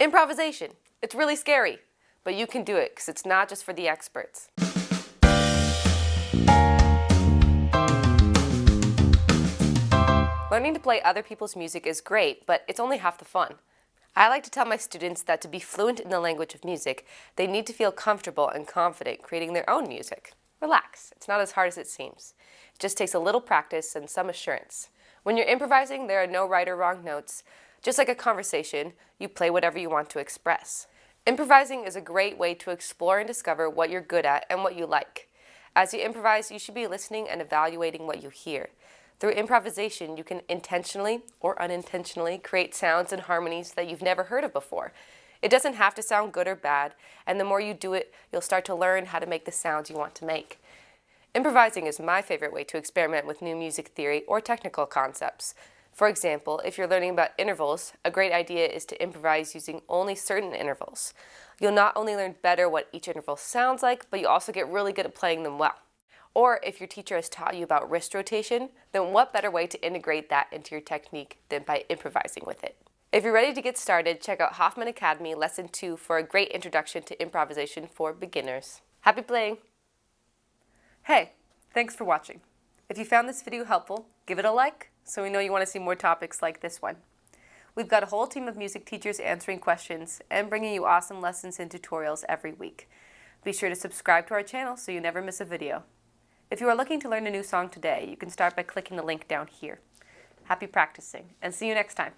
Improvisation. It's really scary, but you can do it because it's not just for the experts. Learning to play other people's music is great, but it's only half the fun. I like to tell my students that to be fluent in the language of music, they need to feel comfortable and confident creating their own music. Relax, it's not as hard as it seems. It just takes a little practice and some assurance. When you're improvising, there are no right or wrong notes. Just like a conversation, you play whatever you want to express. Improvising is a great way to explore and discover what you're good at and what you like. As you improvise, you should be listening and evaluating what you hear. Through improvisation, you can intentionally or unintentionally create sounds and harmonies that you've never heard of before. It doesn't have to sound good or bad, and the more you do it, you'll start to learn how to make the sounds you want to make. Improvising is my favorite way to experiment with new music theory or technical concepts. For example, if you're learning about intervals, a great idea is to improvise using only certain intervals. You'll not only learn better what each interval sounds like, but you also get really good at playing them well. Or if your teacher has taught you about wrist rotation, then what better way to integrate that into your technique than by improvising with it? If you're ready to get started, check out Hoffman Academy Lesson 2 for a great introduction to improvisation for beginners. Happy playing! Hey, thanks for watching. If you found this video helpful, give it a like so we know you want to see more topics like this one. We've got a whole team of music teachers answering questions and bringing you awesome lessons and tutorials every week. Be sure to subscribe to our channel so you never miss a video. If you are looking to learn a new song today, you can start by clicking the link down here. Happy practicing, and see you next time.